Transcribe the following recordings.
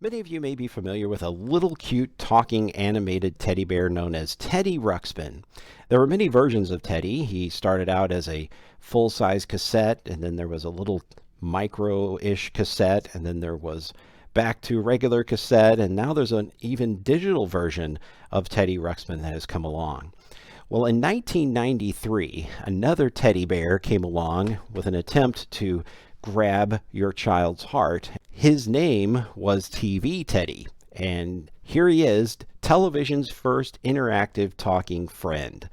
Many of you may be familiar with a little cute talking animated teddy bear known as Teddy Ruxpin. There were many versions of Teddy. He started out as a full-size cassette, and then there was a little micro-ish cassette, and then there was back to regular cassette, and now there's an even digital version of Teddy Ruxpin that has come along. Well, in 1993, another teddy bear came along with an attempt to grab your child's heart. His name was TV Teddy, and here he is, television's first interactive talking friend.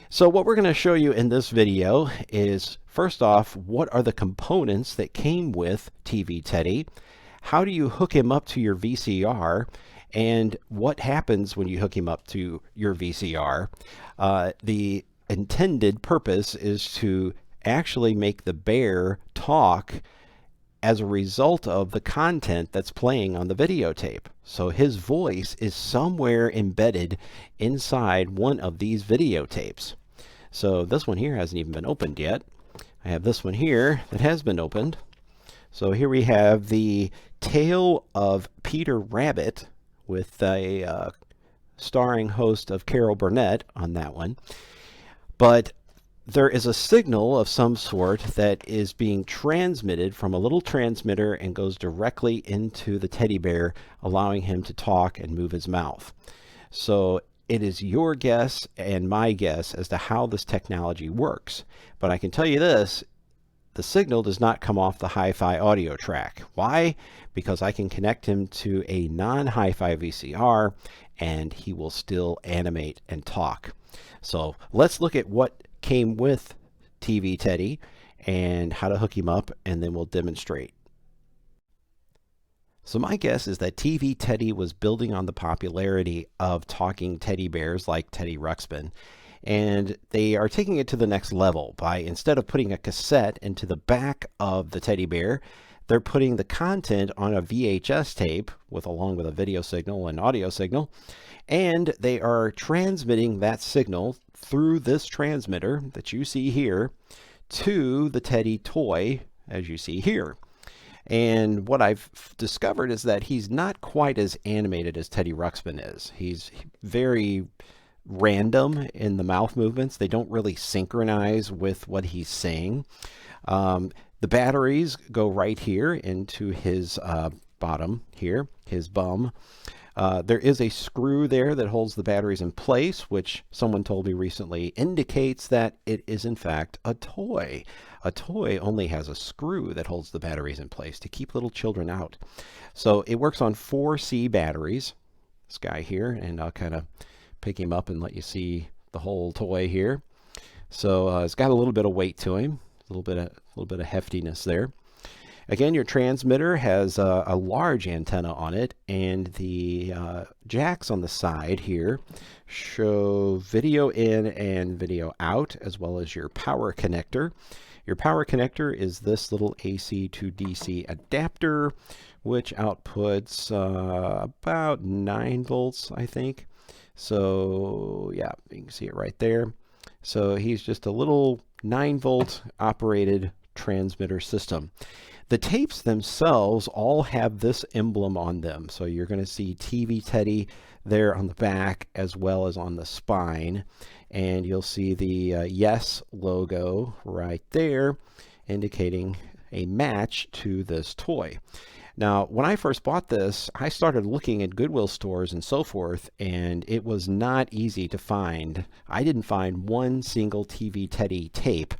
So what we're going to show you in this video is, first off, what are the components that came with TV Teddy? How do you hook him up to your VCR? And what happens when you hook him up to your VCR? The intended purpose is to actually make the bear talk as a result of the content that's playing on the videotape. So his voice is somewhere embedded inside one of these videotapes. So this one here hasn't even been opened yet. I have this one here that has been opened. So here we have the Tale of Peter Rabbit with a starring host of Carol Burnett on that one. But there is a signal of some sort that is being transmitted from a little transmitter and goes directly into the teddy bear, allowing him to talk and move his mouth. So it is your guess and my guess as to how this technology works. But I can tell you this, the signal does not come off the hi-fi audio track. Why? Because I can connect him to a non-hi-fi VCR and he will still animate and talk. So let's look at what came with TV Teddy and how to hook him up, and then we'll demonstrate. So my guess is that TV Teddy was building on the popularity of talking teddy bears like Teddy Ruxpin, and they are taking it to the next level by, instead of putting a cassette into the back of the teddy bear, they're putting the content on a VHS tape along with a video signal and audio signal, and they are transmitting that signal through this transmitter that you see here to the Teddy toy, as you see here. And what I've discovered is that he's not quite as animated as Teddy Ruxpin is. He's very random in the mouth movements. They don't really synchronize with what he's saying. The batteries go right here into his bottom here, his bum. There is a screw there that holds the batteries in place, which someone told me recently indicates that it is in fact a toy. A toy only has a screw that holds the batteries in place to keep little children out. So it works on 4C batteries, this guy here, and I'll kind of pick him up and let you see the whole toy here. So it's got a little bit of weight to him, a little bit of heftiness there. Again, your transmitter has a large antenna on it, and the jacks on the side here show video in and video out, as well as your power connector. Your power connector is this little AC to DC adapter, which outputs about 9 volts, I think. So yeah, you can see it right there. So he's just a little 9-volt operated transmitter system. The tapes themselves all have this emblem on them. So you're going to see TV Teddy there on the back as well as on the spine. And you'll see the Yes logo right there, indicating a match to this toy. Now, when I first bought this, I started looking at Goodwill stores and so forth, and it was not easy to find. I didn't find one single TV Teddy tape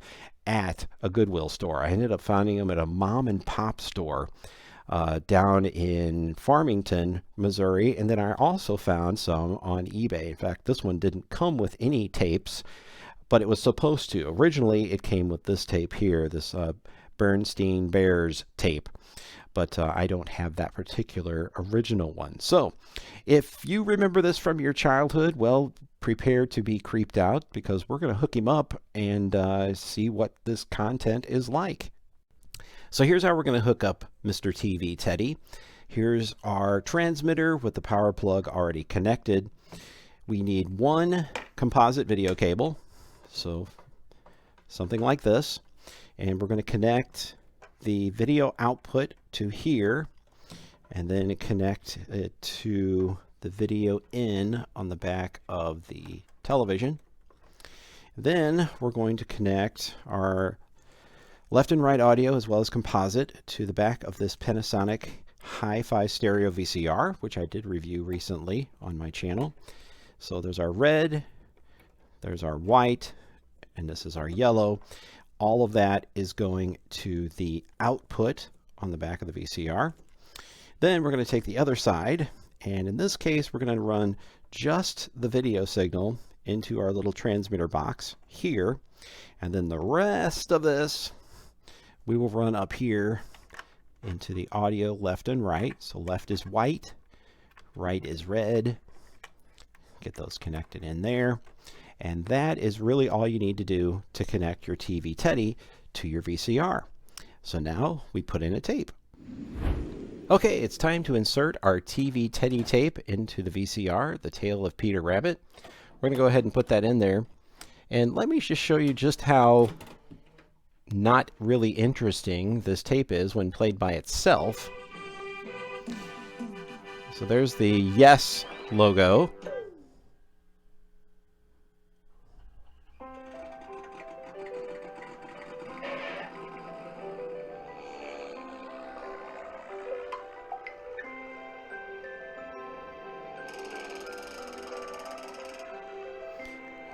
at a Goodwill store. I ended up finding them at a mom and pop store down in Farmington, Missouri, and then I also found some on eBay. In fact, this one didn't come with any tapes, but it was supposed to. Originally, it came with this tape here, this Bernstein Bears tape, but I don't have that particular original one. So if you remember this from your childhood, well, prepare to be creeped out, because we're going to hook him up and see what this content is like. So here's how we're going to hook up Mr. TV Teddy. Here's our transmitter with the power plug already connected. We need one composite video cable, so something like this, and we're going to connect the video output to here, and then connect it to the video in on the back of the television. Then we're going to connect our left and right audio as well as composite to the back of this Panasonic Hi-Fi Stereo VCR, which I did review recently on my channel. So there's our red, there's our white, and this is our yellow. All of that is going to the output on the back of the VCR. Then we're going to take the other side, and in this case we're going to run just the video signal into our little transmitter box here, and then the rest of this we will run up here into the audio left and right. So left is white, right is red. Get those connected in there. And that is really all you need to do to connect your TV Teddy to your VCR. So now we put in a tape. Okay, it's time to insert our TV Teddy tape into the VCR, The Tale of Peter Rabbit. We're going to go ahead and put that in there. And let me just show you just how not really interesting this tape is when played by itself. So there's the Yes logo.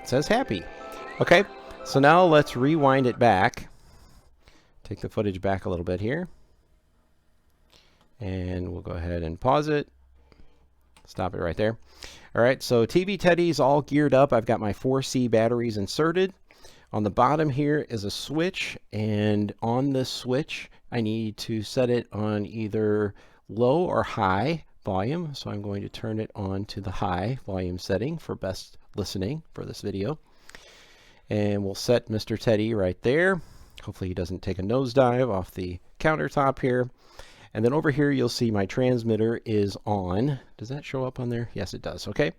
It says happy. Okay, so now let's rewind it back. Take the footage back a little bit here. And we'll go ahead and pause it. Stop it right there. All right, so TV Teddy's all geared up. I've got my 4C batteries inserted. On the bottom here is a switch, and on this switch I need to set it on either low or high volume. So I'm going to turn it on to the high volume setting for best listening for this video. And we'll set Mr. Teddy right there. Hopefully he doesn't take a nosedive off the countertop here. And then over here you'll see my transmitter is on. Does that show up on there? Yes, it does. Okay.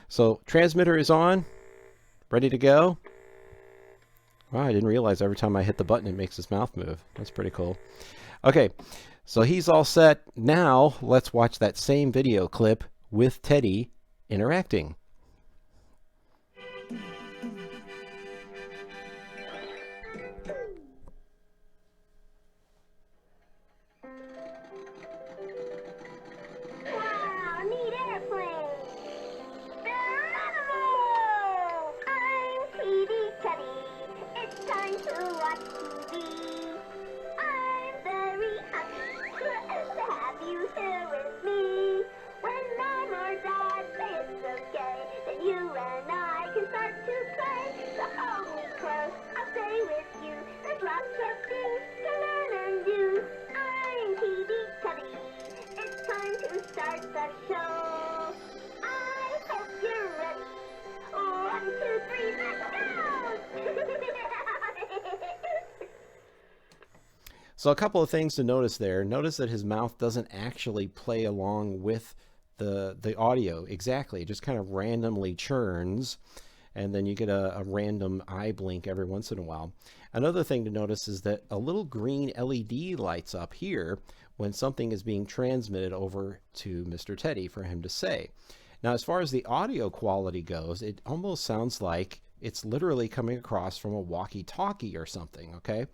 So transmitter is on. Ready to go. Wow, I didn't realize every time I hit the button it makes his mouth move. That's pretty cool. Okay, so he's all set. Now let's watch that same video clip with Teddy interacting. So a couple of things to notice there. Notice that his mouth doesn't actually play along with the audio exactly. It just kind of randomly churns, and then you get a random eye blink every once in a while. Another thing to notice is that a little green LED lights up here when something is being transmitted over to Mr. Teddy for him to say. Now, as far as the audio quality goes, it almost sounds like it's literally coming across from a walkie-talkie or something, okay?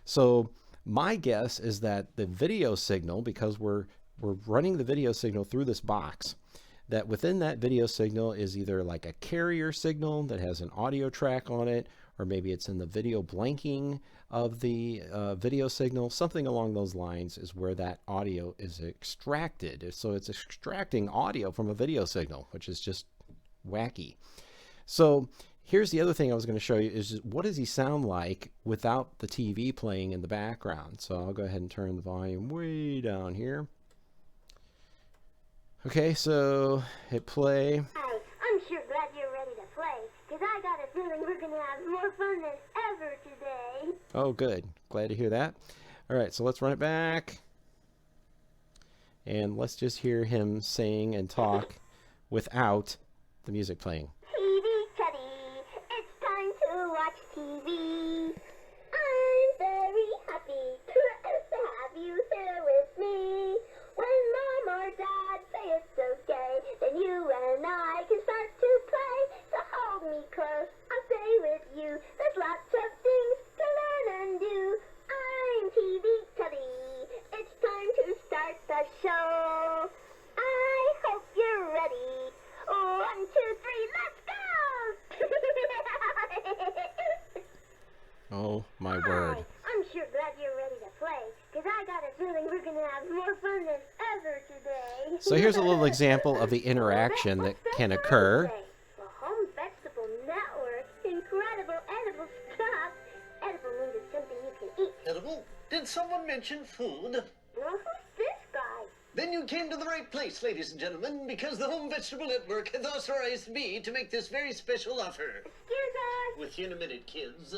So my guess is that the video signal, because we're running the video signal through this box, that within that video signal is either like a carrier signal that has an audio track on it, or maybe it's in the video blanking of the video signal. Something along those lines is where that audio is extracted. So it's extracting audio from a video signal, which is just wacky. So here's the other thing I was going to show you is just what does he sound like without the TV playing in the background. So I'll go ahead and turn the volume way down here. Okay, so hit play. Hi, I'm sure glad you're ready to play, because I got a feeling we're going to have more fun than ever today. Oh, good. Glad to hear that. All right, so let's run it back. And let's just hear him sing and talk without the music playing. TV Teddy, it's time to watch TV. I'm very happy to have you here with me. When Mom feeling we're gonna have more fun than ever today. So here's a little example of the interaction that can occur. The Home Vegetable Network, incredible edible stuff. Edible means it's something you can eat. Edible? Did someone mention food? Well, who's this guy? Then you came to the right place, ladies and gentlemen, because the Home Vegetable Network has authorized me to make this very special offer. Excuse us. With you in a minute, kids.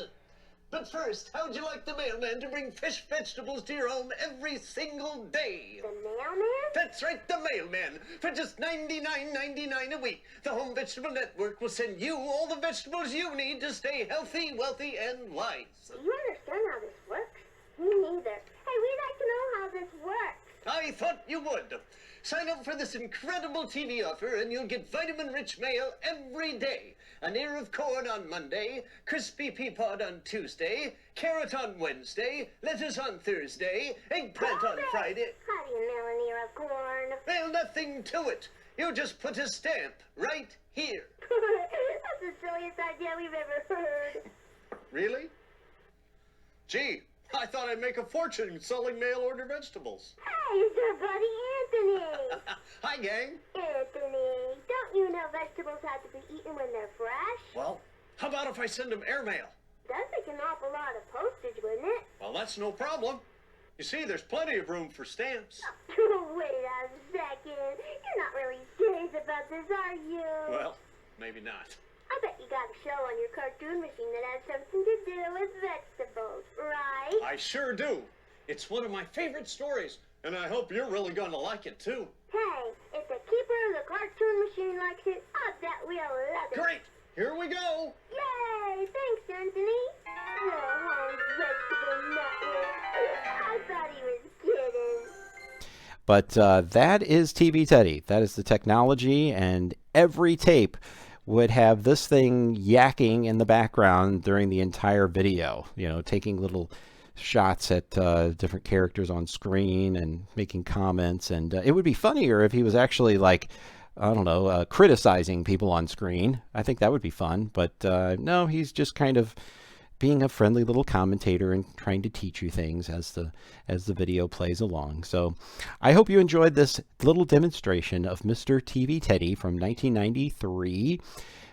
But first, how'd you like the mailman to bring fresh vegetables to your home every single day? The mailman? That's right, the mailman. For just $99.99 a week, the Home Vegetable Network will send you all the vegetables you need to stay healthy, wealthy, and wise. Do you understand how this works? Me neither. Hey, we'd like to know how this works. I thought you would. Sign up for this incredible TV offer and you'll get vitamin-rich mail every day. An ear of corn on Monday, crispy pea pod on Tuesday, carrot on Wednesday, lettuce on Thursday, eggplant on Friday. How do you mail an ear of corn? Well, nothing to it. You just put a stamp right here. That's the silliest idea we've ever heard. Really? Gee, I thought I'd make a fortune selling mail-order vegetables. Hey, it's our buddy Anthony. Hi, gang. Anthony, don't you know vegetables have to be eaten when they're fresh? Well, how about if I send them airmail? That'd take an awful lot of postage, wouldn't it? Well, that's no problem. You see, there's plenty of room for stamps. Wait a second. You're not really serious about this, are you? Well, maybe not. I bet you got a show on your cartoon machine that has something to do with vegetables, right? I sure do. It's one of my favorite stories, and I hope you're really going to like it, too. Hey, if the keeper of the cartoon machine likes it, I bet we'll love it. Great! Here we go! Yay! Thanks, Anthony. The Home Vegetable Network. I thought he was kidding. But that is TV Teddy. That is the technology, and every tape would have this thing yakking in the background during the entire video, you know, taking little shots at different characters on screen and making comments. And it would be funnier if he was actually, like, I don't know, criticizing people on screen. I think that would be fun. But no, he's just kind of being a friendly little commentator and trying to teach you things as the video plays along. So I hope you enjoyed this little demonstration of Mr. TV Teddy from 1993.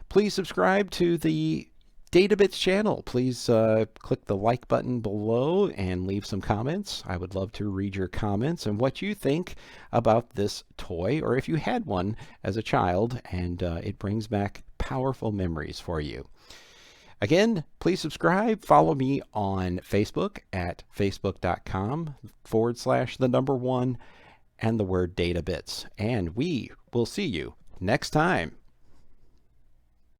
Please subscribe to the databits channel. Please click the like button below and leave some comments. I would love to read your comments and what you think about this toy, or if you had one as a child and it brings back powerful memories for you. Again, please subscribe. Follow me on Facebook at facebook.com/1 and the word databits. And we will see you next time.